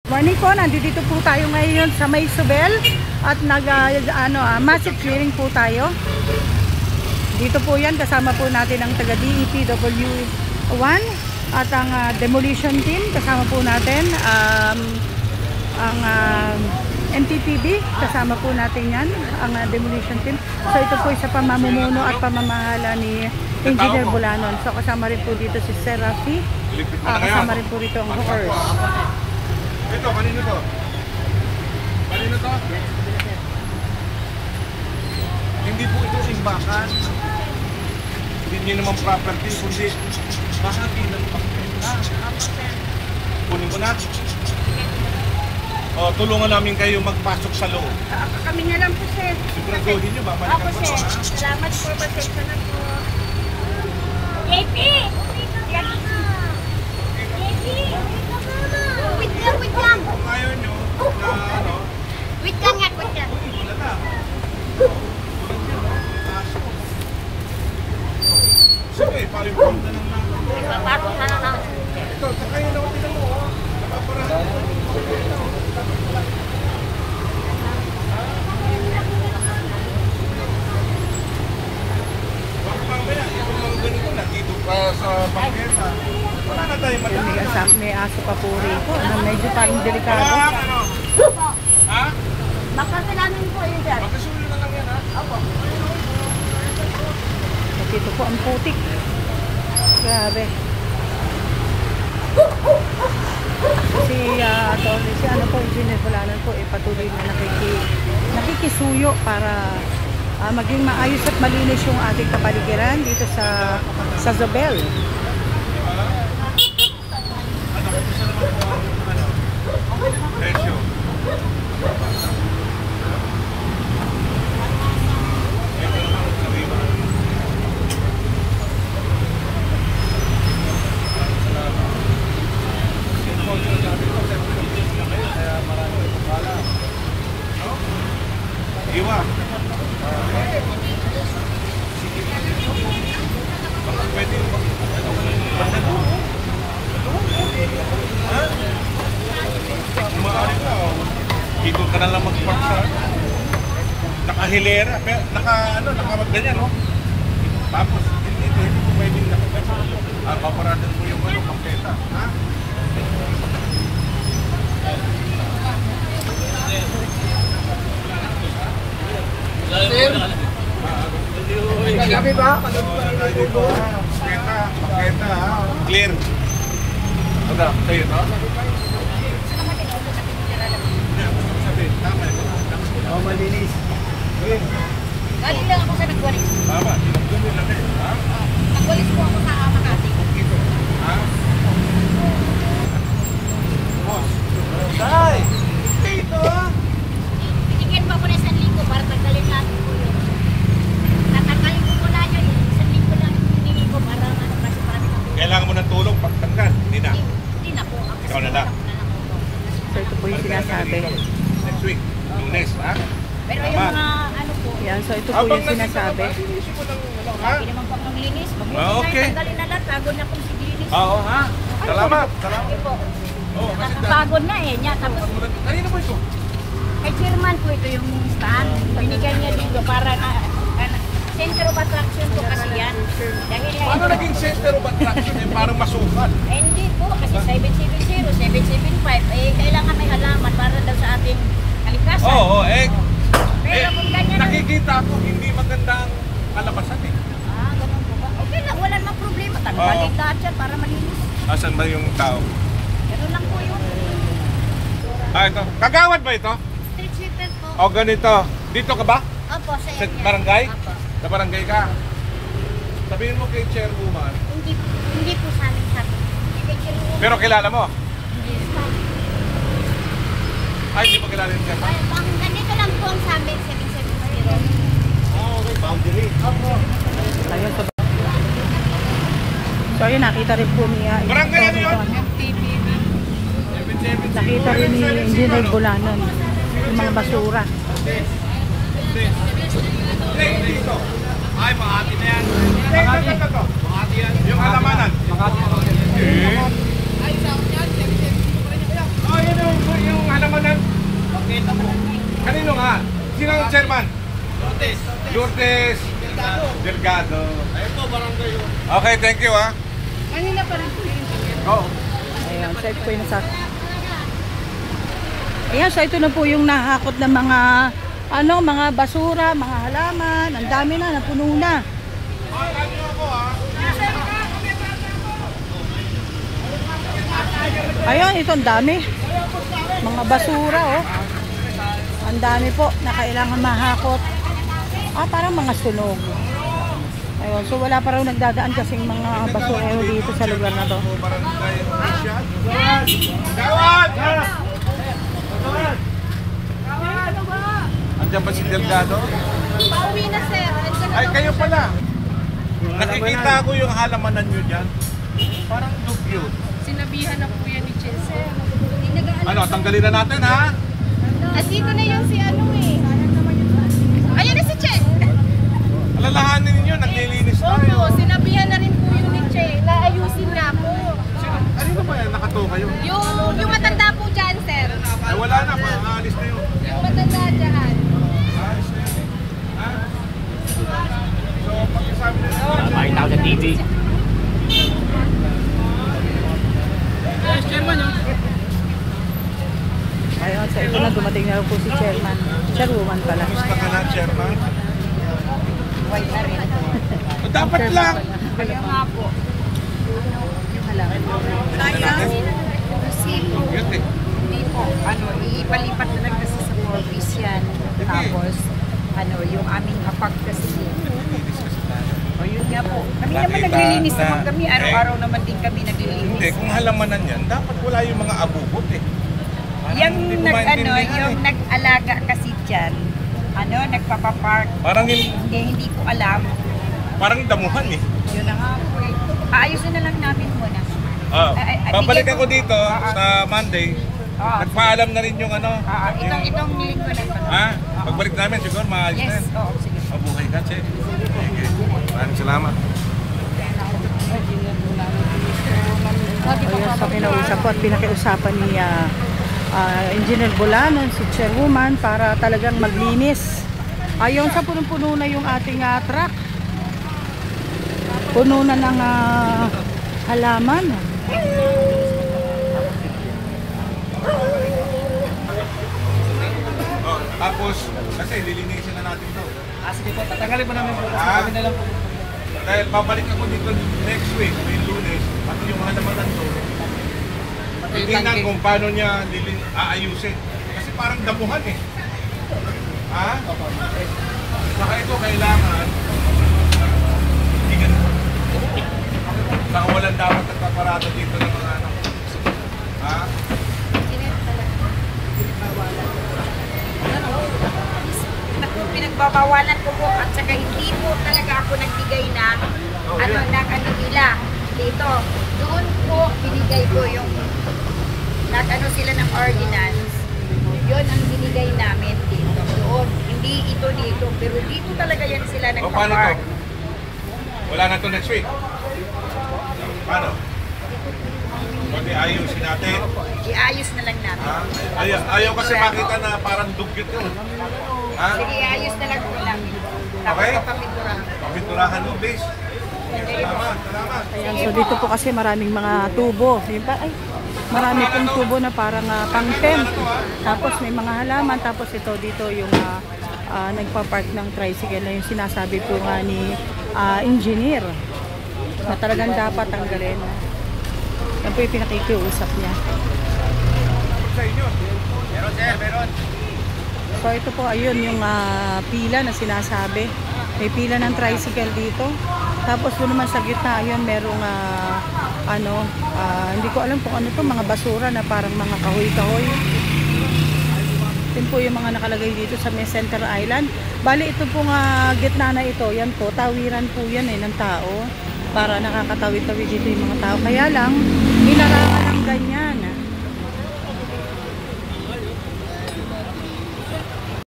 Morning po, nandito po tayo ngayon sa May Zobel at massive clearing po tayo. Dito po yan, kasama po natin ang taga DEPW1 at ang demolition team. Kasama po natin ang NTPB, kasama po natin yan, ang demolition team. So ito po sa pamamumuno at pamamahala ni Engineer Bulanon. So kasama rin po dito si Serafi, kasama rin po dito ang hookers. Ito, kanino to? Kanino to? Hindi po ito simbakan. Hindi nyo naman property, kundi bahagi ng pagkita. Kunin ko na. O, tulungan namin kayo magpasok sa loob. Kami na lang po, sir. Siguraduhin nyo, babalikan ko sir. na. Salamat po, pasensya na po. JP! Wait lang! Kung ayaw nyo, na ano? Wait lang nga, wait lang. Wala na. Sige, palimpong na lang na. Papasok na lang. Ito, sakay na ako tinan mo. Napaparahan. Baka mamaya, itong mga ganito na dito pa sa bangketa. Wala na tayo madala. May aso pa po rito, medyo parang delikado. Ano? Ha? Makakalamin po yun dyan. Makasulo na lang yan, ha? Opo. At ito po ang putik. Grabe. Si ano po, Engineer Bulanon po, patuloy na nakikisuyo para maging maayos at malinis yung ating kapaligiran dito sa Zobel. Presyo. Iwa. Baka pwede ba? Ha? Maaari ka, oh. Dito ka na lang mag-park sa nakahilera, pero naka-ganyan, no? Tapos, hindi po pwedeng naka-ganyan. Paparadan mo yung pangketa, ha? Sir, gabi ba? Paketa, ha? Clear. Ano, sa'yo, no? Sabi, tama ito. Oh, malinis. Galing lang ako sa nagwalis. Tama, tinagdun lang eh, ha? Nagwalis po ako sa Makati. Dito, ha? Boss. Tay! Dito ah! Binigyan pa po na 1,000 para tanggalin natin po yun. Tatanggalin ko na yun. 1,000 lang hiningi ko para kasi parang Kailangan mo ng tulong pagtanggal, hindi na. Hindi na po. Ikaw na lang. So ito po yung sinasabi. Next week, Lunes, ha? Pero yung mga ano po, Yan, so ito po yung sinasabi. Linisin mo ng ha? hindi naman po ang linis. Okay. Tanggalin na lahat. Pagod na pong si Dinis. Oo, ha? Salamat. Sige po. Oo, kasi Pagod na eh. Niya, tapos kanina mo ito? kay chairman po ito yung stand. Binigyan niya dito para center of attraction po kasi yan. Dahil Paano naging center of attraction eh? Parang masukat. hindi po kasi 770, 775 kailangan may halaman para daw sa ating kalikasan. Oo, Pero kung ganyan nakikita ko hindi magandang kalabasan eh. ganun po ba? Okay lang, wala namang problema. Tanggalin lahat yan para malinis. Asan ba yung tao? Ganun lang po yun. Ito. Kagawad ba ito? Street sweeper po. O ganito. Dito ka ba? Opo, sa Sa area. barangay? Opo. Sa barangay ka? Sabihin mo kay chairwoman. Hindi po sa amin sabi. Hindi kay chairwoman. Pero kilala mo? Hindi po. Ay, hindi mo kilala yung chairman? Ganito lang po ang sabi, 770. Okay, boundary. Opo. Ayun, so ayun, nakita rin po niya. Barangay ano yun? Nakita rin ni Engineer Bulanon yung mga basura. Dito. Ay, Makati na yan. Makati. Makati yan. Yung halamanan. Makati. Eh? Ay, sa akin yan. Oh, yun Kanino nga? Sino ang chairman? Lourdes Delgado. Ayun po, barangay yun. Okay, thank you ah. Kanina pa rin po yun. Oo. Ayan, so ito po yung nasa... Ayan, so ito na po yung nahakot ng mga mga basura, mga halaman. Ang dami na, napuno na. Ayan, ito ang dami. Mga basura, oh. Ang dami po na kailangan mahakot. Parang mga sunog. Ayun, so wala pa raw nagdadaan kasing mga basura dito sa lugar na to. Gawad! Andiyan ba si Delgado? Pauwi na, sir. Ay, kayo pala. Nakikita ko yung halamanan nyo dyan. Parang dugyot. Sinabihan na po yan ni Chelsea. Ano, tanggalin na natin ha? At dito na yung si Ayan na si Che. Alalahanin ninyo, naglilinis tayo. Opo, sinabihan na rin po yun ni Che. Naayusin na po. Ano ba yan? Nakato kayo? Yung matanda po dyan, sir. Ay, wala na. Aalis na yun. Yung matanda dyan. Aalis na yun. Ha? So, pag-isabi na yun. Makita ko sa TV. Ayun, so ito na dumating na po si chairwoman pala. Kamusta ka na, Chairman? Dapat lang. Kaya nga po. Kasi po, Yun eh. hindi po, ipalipat na lang kasi sa Forbes yan. Tapos, yung aming hapag kasi. O yun nga po. Kami naman Nakita naglilinis na- naman kami. Araw-araw naman din kami naglilinis. Hindi, kung halamanan yan, dapat wala yung mga abubot eh. Parang Yung hindi ko maintindihan yung eh. nag-alaga kasi dyan, nagpapapark. Parang, Hindi ko alam. parang damuhan eh. Yun na nga po eh. Aayusin na lang natin muna. Babalik bigay ko- ako dito sa Monday. Nagpaalam na rin yung Itong linggo na ito. Ha? Pagbalik namin siguro maayos na Yes, yan. oo, sige. Mabuhay ka, Che. Sige. Maraming salamat. Ayun, so kinausap po at pinakiusapan ni Engineer Bolanon, si chairwoman, para talagang maglinis. Ayun, sa punong-puno na yung ating truck. Puno na ng halaman. Tapos, kasi lilinisin na natin to. Sige po, tatanggalin po namin po. Kasi Ah. kami na lang po. Dahil babalik ako dito next week, may Lunes, at yung halamanan to. Tingnan kung paano niya aayusin. Kasi parang damuhan eh. Ha? Saka ito kailangan hindi ganun. Saka walang dapat nagpaparado dito ng mga ano. Ha? Pinagbabawalan ko po at saka hindi po talaga ako nagbigay na nila dito. Doon po binigay ko yung sila ng ordinance. Yun ang binigay namin dito. Doon. Hindi ito dito. Pero dito talaga yan sila O paano to? nagpa-park. Wala na to next week. Paano? Pwede ayusin natin. Iayos na lang namin. Ha? Ayaw kasi makita na parang dugyot yun. Ha? Sige, iayos na lang po namin. Tapos Okay. papapinturahan. Pinturahan mo, please. Salamat, salamat. Ayan, so dito po kasi maraming mga tubo. Marami pong tubo na parang pang-tent. Tapos may mga halaman. Tapos ito dito yung nagpa-park ng tricycle na yung sinasabi po nga ni engineer na talagang dapat tanggalin. Yan po yung pinakikiusap niya. Sa inyo. Meron sir, meron. So ito po ayun yung pila na sinasabi. May pila ng tricycle dito. Tapos doon naman sa gitna ayun merong hindi ko alam kung ano to, mga basura na parang mga kahoy-kahoy. Yun po yung mga nakalagay dito sa may Center Island. Bali ito pong gitna na ito, yan po, tawiran po yan ng tao. Para nakakatawid-tawid dito yung mga tao. Kaya lang, hinarangan ng ganyan.